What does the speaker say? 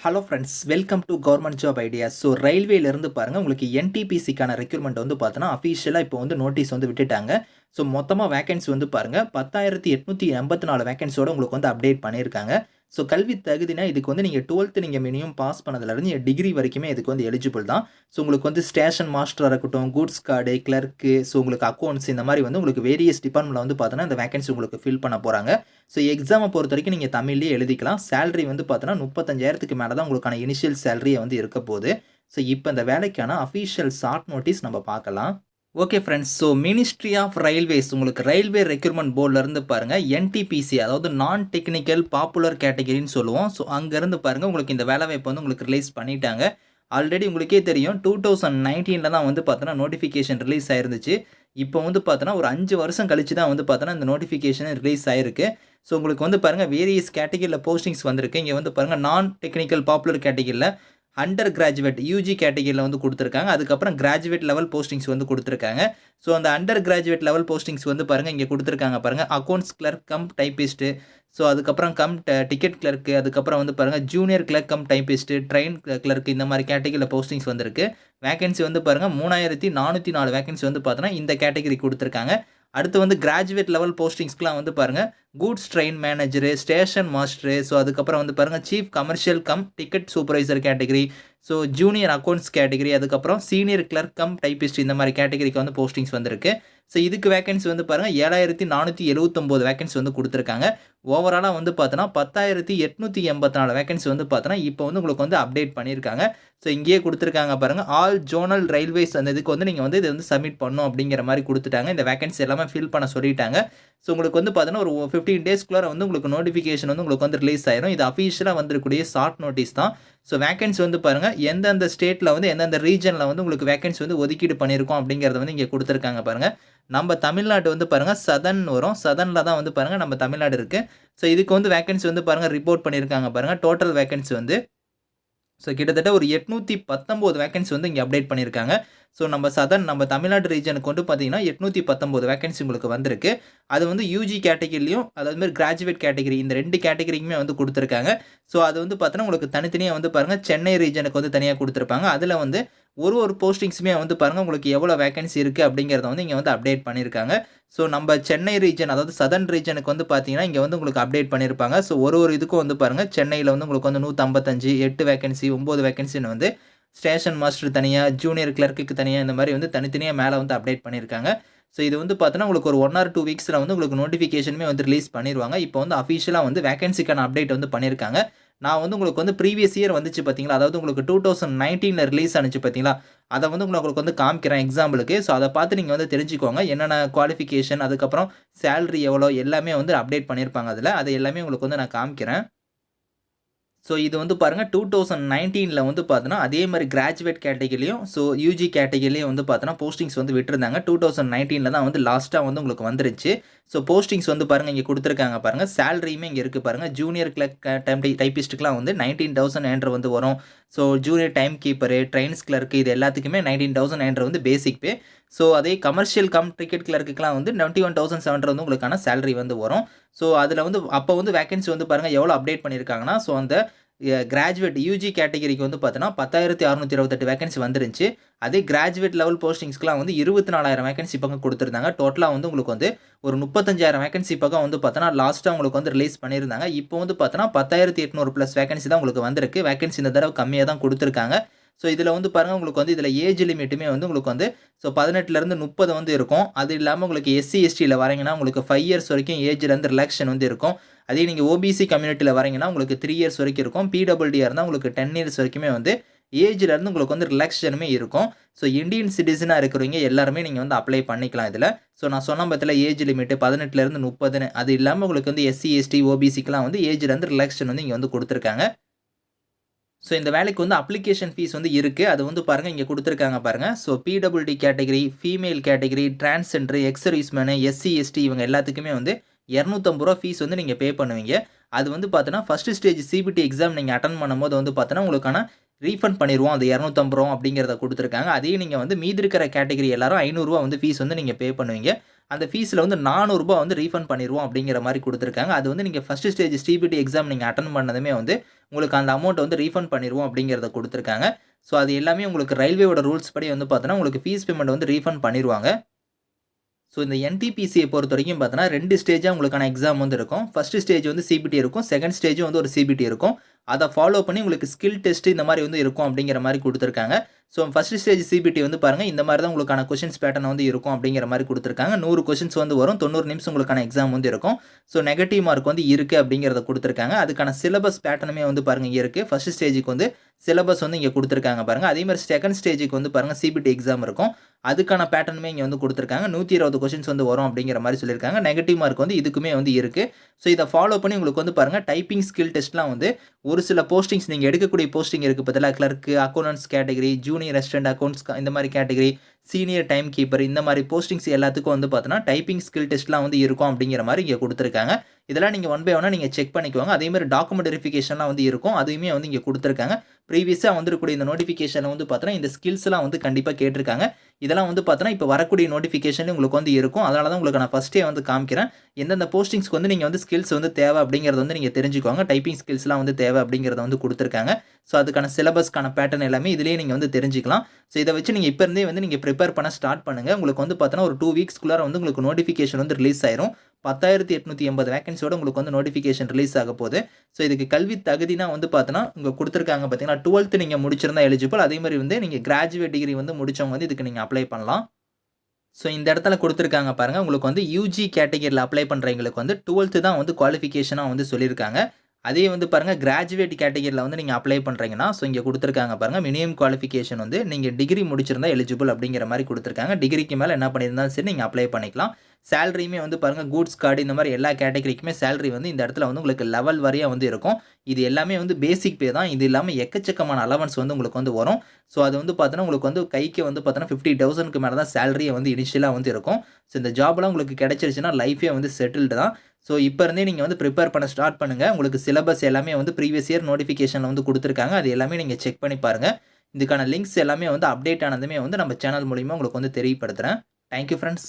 Hello friends, welcome to government job ideas. So ரயில்வேலேருந்து பாருங்கள், உங்களுக்கு என்டிபிசிக்கான ரெக்ரூட்மெண்ட் வந்து பார்த்தோன்னா அஃபீஷியலாக இப்போ வந்து நோட்டீஸ் வந்து விட்டுட்டாங்க. ஸோ மொத்தமாக வேகன்சி வந்து பாருங்கள் 10,884 வேகன்சியோட உங்களுக்கு வந்து அப்டேட் பண்ணியிருக்காங்க. ஸோ கல்வி தகுதினா இதுக்கு வந்து நீங்கள் 12th நீங்கள் மினிமம் பாஸ் பண்ணதுலேருந்து டிகிரி வரைக்குமே இதுக்கு வந்து எலிஜிபிள் தான். ஸோ உங்களுக்கு வந்து ஸ்டேஷன் மாஸ்டராக இருக்கட்டும், கூட்ஸ் கார்டு, கிளர்க்கு, ஸோ உங்களுக்கு அக்கௌண்ட்ஸ் இந்த மாதிரி வந்து உங்களுக்கு வேரியஸ் டிபார்ட்மெண்ட்டில் வந்து பார்த்தோன்னா இந்த வேகன்சி உங்களுக்கு ஃபில் பண்ண போகிறாங்க. ஸோ எக்ஸாமை பொறுத்த வரைக்கும் நீங்கள் தமிழ்லேயே எழுதிக்கலாம். சேலரி வந்து பார்த்தோன்னா 35,000க்கு மேலே தான் உங்களுக்கான இனிஷியல் சேலரியை வந்து இருக்க போகுது. ஸோ இப்போ இந்த வேலைக்கான அஃபீஷியல் ஷார்ட் நோட்டீஸ் நம்ம பார்க்கலாம். Okay friends, so ministry of railways உங்களுக்கு ரயில்வே ரெக்ரூட்மெண்ட் போர்டிலேருந்து பாருங்கள் என்டிபிசி, அதாவது நான் டெக்னிக்கல் பாப்புலர் கேட்டகிரின்னு சொல்லுவோம். ஸோ அங்கேருந்து பாருங்கள் உங்களுக்கு இந்த வேலைவாய்ப்பு வந்து உங்களுக்கு ரிலீஸ் பண்ணிட்டாங்க. ஆல்ரெடி உங்களுக்கே தெரியும் 2019 தான் வந்து பார்த்தோன்னா நோட்டிஃபிகேஷன் ரிலீஸ் ஆயிருந்துச்சு. இப்போ வந்து பார்த்தோன்னா ஒரு 5 வருஷம் கழிச்சு தான் வந்து பார்த்தோன்னா இந்த நோட்டிஃபிகேஷன் ரிலீஸ் ஆயிருக்கு. ஸோ உங்களுக்கு வந்து பாருங்கள் வேரியஸ் கேட்டகிரியில் போஸ்டிங்ஸ் வந்திருக்கு. இங்கே வந்து பாருங்கள் நான் டெக்னிக்கல் பாப்புலர் கேட்டகிரியில் அண்டர் கிராஜுவேட் யூஜி கேட்டகிரியில் வந்து கொடுத்துருக்காங்க. அதுக்கப்புறம் கிராஜுவேட் லெவல் போஸ்டிங்ஸ் வந்து கொடுத்துருக்காங்க. ஸோ அந்த அண்டர் கிராஜுவேட் லெவல் போஸ்டிங்ஸ் வந்து பாருங்கள் இங்கே கொடுத்துருக்காங்க பாருங்கள். Accounts clerk cum typist, so அதுக்கப்புறம் டிக்கெட் கிளர்க்கு, அதுக்கப்புறம் வந்து பாருங்கள் junior clerk cum typist, train clerk, இந்த மாதிரி கேட்டகிரியில் போஸ்டிங்ஸ் வந்திருக்கு. வேகன்சி வந்து பாருங்கள் 3,404 வேகன்சி வந்து பார்த்தோன்னா இந்த கேட்டகிரி கொடுத்துருக்காங்க. அடுத்து வந்து கிராஜுவேட் லெவல் போஸ்டிங்ஸ்க்குலாம் வந்து பாருங்கள் goods train manager, station master, so அதுக்கப்புறம் வந்து பாருங்கள் chief commercial come ticket supervisor category, so junior accounts category, அதுக்கப்புறம் சீனியர் கிளர்க் கம் டைப்பிஸ்ட், இந்த மாதிரி கேட்டகிரிக்கு வந்து போஸ்டிங்ஸ் வந்திருக்கு. ஸோ இதுக்கு வேகன்சி வந்து பாருங்கள் 7,479 வேகன்சி வந்து கொடுத்துருக்காங்க. ஓவராலாக வந்து பார்த்தோன்னா 10,884 வேகன்சி வந்து பார்த்தோன்னா இப்போ வந்து உங்களுக்கு வந்து அப்டேட் பண்ணியிருக்காங்க. ஸோ இங்கேயே கொடுத்துருக்காங்க பாருங்கள் ஆல் ஜோனல் ரயில்வேஸ், அந்த இதுக்கு வந்து நீங்கள் வந்து இதை வந்து சப்மிட் பண்ணணும் அப்படிங்கிற மாதிரி கொடுத்துட்டாங்க. இந்த வேகன்சி எல்லாமே ஃபில் பண்ண சொல்லிட்டாங்க. ஸோ உங்களுக்கு வந்து பார்த்தோன்னா ஒரு 15 டேஸ்க்குள்ளே வந்து உங்களுக்கு நோட்டிஃபிகேஷன் வந்து உங்களுக்கு வந்து ரிலீஸ் ஆயிரும். இது அஃபீஷியலாக வந்துருக்கூடிய ஷார்ட் நோட்டீஸ் தான். ஸோ வேகன்சி வந்து பாருங்கள் எந்தெந்த ஸ்டேட்டில் வந்து எந்தெந்த ரீஜனில் வந்து உங்களுக்கு வேகன்சி வந்து ஒதுக்கீடு பண்ணியிருக்கோம் அப்படிங்கிறத வந்து இங்கே கொடுத்துருக்காங்க பாருங்கள். நம்ம தமிழ்நாடு வந்து பாருங்கள் சதன் வரும், சதனில் தான் வந்து பாருங்கள் நம்ம தமிழ்நாடு இருக்குது. ஸோ இதுக்கு வந்து வேகன்சி வந்து பாருங்கள் ரிப்போர்ட் பண்ணியிருக்காங்க பாருங்கள். டோட்டல் வேகன்சி வந்து ஸோ கிட்டத்தட்ட ஒரு 819 வேகன்சி வந்து இங்கே அப்டேட் பண்ணியிருக்காங்க. ஸோ நம்ம தமிழ்நாடு ரீஜனுக்கு வந்து பார்த்தீங்கன்னா 819 வேகன்சி உங்களுக்கு வந்திருக்கு. அது வந்து யூஜி கேட்டகிரிலையும் அதாவது மாதிரி கிராஜுவேட் கேட்டகிரி, இந்த 2 கேட்டகிரிக்குமே வந்து கொடுத்துருக்காங்க. ஸோ அது வந்து பார்த்தோன்னா உங்களுக்கு தனித்தனியாக வந்து பாருங்கள் சென்னை ரீஜனுக்கு வந்து தனியாக கொடுத்துருப்பாங்க. அதில் வந்து ஒரு போஸ்டிங்ஸுமே வந்து பாருங்கள் உங்களுக்கு எவ்வளோ வேகன்சி இருக்குது அப்படிங்கிறத வந்து இங்கே வந்து அப்டேட் பண்ணியிருக்காங்க. ஸோ நம்ம சென்னை ரீஜன், அதாவது சதர்ன் ரீஜனுக்கு வந்து பார்த்தீங்கன்னா இங்கே வந்து உங்களுக்கு அப்டேட் பண்ணியிருப்பாங்க. ஸோ ஒரு இதுக்கும் வந்து பாருங்கள் சென்னையில் வந்து உங்களுக்கு வந்து 155, 8 வேகன்சி, 9 வேகன்சின்னு வந்து ஸ்டேஷன் மாஸ்டர் தனியாக, ஜூனியர் கிளர்க்குக்கு தனியாக, இந்த மாதிரி வந்து தனித்தனியாக மேலே வந்து அப்டேட் பண்ணியிருக்காங்க. ஸோ இது வந்து பார்த்தோன்னா உங்களுக்கு ஒரு 1 or 2 வீக்ஸில் வந்து உங்களுக்கு நோட்டிஃபிகேஷனுமே வந்து ரிலீஸ் பண்ணிடுவாங்க. இப்போ வந்து அஃபீஷியலாக வந்து வேகன்சிக்கான அப்டேட் வந்து பண்ணியிருக்காங்க. நான் வந்து உங்களுக்கு வந்து ப்ரீவியஸ் இயர் வந்துச்சு பார்த்தீங்களா, அதாவது உங்களுக்கு 2019 ரிலீஸ் ஆனிச்சு பார்த்தீங்களா, அதை வந்து உங்களுக்கு வந்து காமிக்கிறேன் எக்ஸாம்பிளுக்கு. ஸோ அதை பார்த்து நீங்கள் வந்து தெரிஞ்சுக்கோங்க என்னென்ன குவாலிஃபிகேஷன், அதுக்கப்புறம் சேலரி எவ்வளோ எல்லாமே வந்து அப்டேட் பண்ணியிருப்பாங்க அதில். அது எல்லாமே உங்களுக்கு வந்து நான் காமிக்கிறேன். ஸோ இது வந்து பாருங்கள் 2019 வந்து பார்த்தோன்னா அதே மாதிரி கிராஜுவேட் கேட்டகிரிலையும் ஸோ யூஜி கேட்டகிரிலையும் வந்து பார்த்தோன்னா போஸ்டிங்ஸ் வந்து விட்டுருந்தாங்க. 2019 தான் வந்து லாஸ்ட்டாக வந்து உங்களுக்கு வந்துருச்சு. ஸோ போஸ்டிங்ஸ் வந்து பாருங்கள் இங்கே கொடுத்துருக்காங்க பாருங்கள். சேலரியுமே இங்கே இருக்குது பாருங்கள். ஜூனியர் கிளர்க் டைப்பிஸ்ட்டுக்குலாம் வந்து 19,900 வந்து வரும். So junior time keeper, trains clerk, இது எல்லாத்துக்குமே 19,900 வந்து பேசிக் பே. ஸோ அதே கமர்ஷியல் கம் டிக்கெட் கிளர்க்குலாம் வந்து 21,700 வந்து உங்களுக்கான சேலரி வந்து வரும். ஸோ அதில் வந்து அப்போ வந்து வேகன்சி வந்து பாருங்கள் எவ்வளோ அப்டேட் பண்ணியிருக்காங்கன்னா, ஸோ அந்த கிராஜுவேட் யூஜி கேட்டகிரிக்கு வந்து பார்த்தோன்னா 10,628 வேகன்சி வந்துருந்துச்சு. அதே கிராஜுவேட் லெவல் போஸ்டிங்ஸ்க்குலாம் வந்து 24,000 வேகன்சி பக்கம் கொடுத்துருந்தாங்க. டோட்டலாக வந்து உங்களுக்கு வந்து ஒரு 35,000 வேகன்சி பக்கம் வந்து பார்த்தோன்னா லாஸ்ட்டாக உங்களுக்கு வந்து ரிலீஸ் பண்ணியிருந்தாங்க. இப்போ வந்து பார்த்தோன்னா 10,800 ப்ளஸ் வேகன்சி தான் உங்களுக்கு வந்திருக்கு. வேகன்சி இந்த தடவை கம்மியாக தான் கொடுத்துருக்காங்க. ஸோ இதில் வந்து பாருங்கள் உங்களுக்கு வந்து இதில் ஏஜ் லிமிட்டுமே வந்து உங்களுக்கு வந்து ஸோ 18லேருந்து 30 வந்து இருக்கும். அது இல்லாமல் உங்களுக்கு எஸ்சி எஸ்டியில் வரீங்கன்னா உங்களுக்கு 5 இயர்ஸ் வரைக்கும் ஏஜ்லேருந்து ரிலாக்ஷன் வந்து இருக்கும். அதே நீங்கள் ஓபிசி கம்யூனிட்டியில் வரீங்கன்னா உங்களுக்கு 3 இயர்ஸ் வரைக்கும் இருக்கும். பிடபிள்யூடியாக இருந்தால் உங்களுக்கு 10 இயர்ஸ் வரைக்குமே வந்து ஏஜ்லேருந்து உங்களுக்கு வந்து ரிலாக்ஷனுமே இருக்கும். ஸோ இந்தியன் சிட்டிசனாக இருக்கிறவங்க எல்லாருமே நீங்கள் வந்து அப்ளை பண்ணிக்கலாம் இதில். ஸோ நான் சொன்ன பற்றில ஏஜ் லிமிட்டு 18லேருந்து 30ன்னு, அது இல்லாமல் உங்களுக்கு வந்து எஸ்சி எஸ்டி ஓபிசிக்கெலாம் வந்து ஏஜ்லேருந்து ரிலாக்ஷன் வந்து இங்கே வந்து கொடுத்துருக்காங்க. ஸோ இந்த வேலைக்கு வந்து அப்ளிகேஷன் ஃபீஸ் வந்து இருக்குது. அது வந்து பாருங்கள் இங்கே கொடுத்துருக்காங்க பாருங்கள். So PWD category, female category, transgender, ex servicemen, SC ST இவங்க எல்லாத்துக்குமே வந்து ₹250 ஃபீஸ் வந்து நீங்கள் பே பண்ணுவீங்க. அது வந்து பார்த்தோன்னா ஃபஸ்ட்டு ஸ்டேஜ் சிபிடி எக்ஸாம் நீங்கள் அட்டன் பண்ணும்போது வந்து பார்த்தோன்னா உங்களுக்கான ரீஃபண்ட் பண்ணிடுவோம். அந்த ₹250 அப்படிங்கிறத கொடுத்துருக்காங்க. அதையும் நீங்கள் வந்து மீதி இருக்கிற கேட்டகிரி எல்லாரும் ₹500 வந்து ஃபீஸ் வந்து நீங்கள் பே பண்ணுவீங்க. அந்த ஃபீஸில் வந்து ரூ. 400 வந்து ரீஃபண்ட் பண்ணிடுவோம் அப்படிங்கிற மாதிரி கொடுத்துருக்காங்க. அது வந்து நீங்கள் ஃபஸ்ட்டு ஸ்டேஜ் சிபிடி எக்ஸாம் நீங்கள் அட்டன் பண்ணதுமே வந்து உங்களுக்கு அந்த அமௌண்ட் வந்து ரீஃபண்ட் பண்ணிடுவோம் அப்படிங்கிறத கொடுத்துருக்காங்க. ஸோ அது எல்லாமே உங்களுக்கு ரயில்வேயோட ரூல்ஸ் படி வந்து பார்த்தோன்னா உங்களுக்கு ஃபீஸ் பேமெண்ட் வந்து ரீஃபண்ட் பண்ணிடுவாங்க. ஸோ இந்த என்டிபிசியை பொறுத்த வரைக்கும் பார்த்தோன்னா 2 ஸ்டேஜாக உங்களுக்கான எக்ஸாம் வந்து இருக்கும். ஃபஸ்ட்டு ஸ்டேஜ் வந்து சிபிடி இருக்கும். செகண்ட் ஸ்டேஜும் வந்து ஒரு சிபிடி இருக்கும். அதை ஃபாலோ பண்ணி உங்களுக்கு ஸ்கில் டெஸ்ட் இந்த மாதிரி வந்து இருக்கும் அப்படிங்கிற மாதிரி கொடுத்துருக்காங்க. ஸோ ஃபஸ்ட்டு ஸ்டேஜ் சிபிடி வந்து பாருங்கள் இந்த மாதிரி தான் உங்களுக்கான கொஷின்ஸ் பேட்டர்ன் வந்து இருக்கும் அப்படிங்கிற மாதிரி கொடுத்துருக்காங்க. 100 கொஷின்ஸ் வந்து வரும். 90 நிமிஷம் உங்களுக்கான எக்ஸாம் வந்து இருக்கும். ஸோ நெகட்டிவ் மார்க் வந்து இருக்குது அப்படிங்கிறத கொடுத்துருக்காங்க. அதுக்கான சிலபஸ் பேட்டர்னுமே வந்து பாருங்கள் இங்கே இருக்குது. ஃபஸ்ட்டு ஸ்டேஜுக்கு வந்து சிலபஸ் வந்து இங்கே கொடுத்துருக்காங்க பாருங்கள். அதே மாதிரி செகண்ட் ஸ்டேஜுக்கு வந்து பாருங்கள் சிபிடி எக்ஸாம் இருக்கும். அதுக்கான பேட்டர்னுமே இங்கே வந்து கொடுத்துருக்காங்க. 120 கொஷின்ஸ் வந்து வரும் அப்படிங்கிற மாதிரி சொல்லியிருக்காங்க. நெகட்டிவ் மார்க் வந்து இதுக்குமே வந்து இருக்குது. ஸோ இதை ஃபாலோ பண்ணி உங்களுக்கு வந்து பாருங்கள் டைப்பிங் ஸ்கில் டெஸ்ட்லாம் வந்து ஒரு சில போஸ்டிங்ஸ் நீங்கள் எடுக்கக்கூடிய போஸ்டிங் இருக்குது பார்த்தீங்களா, clerk, accountants category, junior restaurant accounts இந்த மாதிரி கேட்டகரி, சீனியர் டைம் கீப்பர் இந்த மாதிரி போஸ்டிங்ஸ் எல்லாத்துக்கும் வந்து பார்த்தோன்னா டைப்பிங் ஸ்கில் டெஸ்ட்லாம் வந்து இருக்கும் அப்படிங்கிற மாதிரி இங்கே கொடுத்துருக்காங்க. இதெல்லாம் நீங்கள் ஒன் பை ஒன்னாக நீங்கள் செக் பண்ணிக்குவாங்க. அதேமாதிரி டாக்குமெண்ட் வெரிஃபிகேஷன்லாம் வந்து இருக்கும். அதுவுமே வந்து இங்கே கொடுத்துருக்காங்க. ப்ரீவியஸாக வந்துருக்கூடிய இந்த நோட்டிஃபிகேஷனில் வந்து பார்த்தோன்னா இந்த ஸ்கில்ஸ்லாம் வந்து கண்டிப்பாக கேட்டிருக்காங்க. இதெல்லாம் வந்து பார்த்தோன்னா இப்போ வரக்கூடிய நோட்டிஃபிகேஷன் உங்களுக்கு வந்து இருக்கும். அதனால தான் உங்களுக்கு நான் ஃபஸ்ட்டே வந்து காமிக்கிறேன். எந்தெந்த போஸ்டிங்ஸ்க்கு வந்து நீங்கள் வந்து ஸ்கில்ஸ் வந்து தேவை அப்படிங்கிறத வந்து நீங்கள் தெரிஞ்சுக்கோங்க. டைப்பிங் ஸ்கில்ஸ்லாம் வந்து தேவை அப்படிங்கிறத வந்து கொடுத்துருக்காங்க. ஸோ அதுக்கான சிலபஸ்க்கான பேட்டர்ன் எல்லாமே இதிலேயே நீங்கள் வந்து தெரிஞ்சுக்கலாம். ஸோ இதை வச்சு நீங்கள் இப்போ இருந்தே வந்து நீங்கள் ப்ரிப்பேர் பண்ண ஸ்டார்ட் பண்ணுங்கள். உங்களுக்கு வந்து பார்த்தோன்னா ஒரு 2 வீக்ஸ்க்குள்ளார வந்து உங்களுக்கு நோட்டிஃபிகேஷன் வந்து ரிலீஸ் ஆயிரும். 10,880 வேகன்சியோட உங்களுக்கு வந்து நோட்டிஃபிகேஷன் ரிலீஸ் ஆக போகுது. ஸோ இதுக்கு கல்வி தகுதினா வந்து பார்த்தோன்னா இங்கே கொடுத்துருக்காங்க பார்த்தீங்கன்னா 12th நீங்கள் முடிச்சிருந்தா எலிஜிபிள். அதே மாதிரி வந்து நீங்கள் கிராஜுவேட் டிகிரி வந்து முடிச்சவங்க வந்து இதுக்கு நீங்கள் அப்ளை பண்ணலாம். ஸோ இந்த இடத்துல கொடுத்துருக்காங்க பாருங்கள். உங்களுக்கு வந்து யூஜி கேட்டகரியில் அப்ளை பண்ணுறவங்களுக்கு வந்து 12th தான் வந்து குவாலிஃபிகேஷனாக வந்து சொல்லியிருக்காங்க. அதே வந்து பாருங்கள் கிராஜுவேட் கேட்டகரியில் வந்து நீங்கள் அப்ளை பண்ணுறீங்கன்னா ஸோ இங்கே கொடுத்துருக்காங்க பாருங்கள் மினிமம் குவாலிஃபிகேஷன் வந்து நீங்கள் டிகிரி முடிச்சிருந்தா எலிஜிபிள் அப்படிங்கிற மாதிரி கொடுத்துருக்காங்க. டிகிரிக்கு மேலே என்ன பண்ணியிருந்தாலும் சரி நீங்கள் அப்ளை பண்ணிக்கலாம். சேலரியுமே வந்து பாருங்கள் கூட்ஸ் கார்டு இந்த மாதிரி எல்லா கேட்டகரிக்குமே சேலரி வந்து இந்த இடத்துல வந்து உங்களுக்கு லெவல் வரையாக வந்து இருக்கும். இது எல்லாமே வந்து பேசிக் பே தான். இது இல்லாமல் எக்கச்சக்கமான அலவன்ஸ் வந்து உங்களுக்கு வந்து வரும். ஸோ அது வந்து பார்த்தோன்னா உங்களுக்கு வந்து கைக்கு வந்து பார்த்தோன்னா 50,000க்கு மேலே தான் சேலரியை வந்து இனிஷியலாக வந்து இருக்கும். ஸோ இந்த ஜாப்லாம் உங்களுக்கு கிடைச்சிருச்சுன்னா லைஃபே வந்து செட்டில்டு தான். ஸோ இப்போ இருந்தே நீங்கள் வந்து ப்ரிப்பேர் பண்ண ஸ்டார்ட் பண்ணுங்கள். உங்களுக்கு சிலபஸ் எல்லாமே வந்து ப்ரீவியஸ் இயர் நோட்டிஃபிகேஷனில் வந்து கொடுத்துருக்காங்க. அது எல்லாமே நீங்கள் செக் பண்ணி பாருங்கள். இதுக்கான லிங்க்ஸ் எல்லாமே வந்து அப்டேட் ஆனதுமே வந்து நம்ம சேனல் மூலிமா உங்களுக்கு வந்து தெரியப்படுத்துகிறேன். Thank you friends.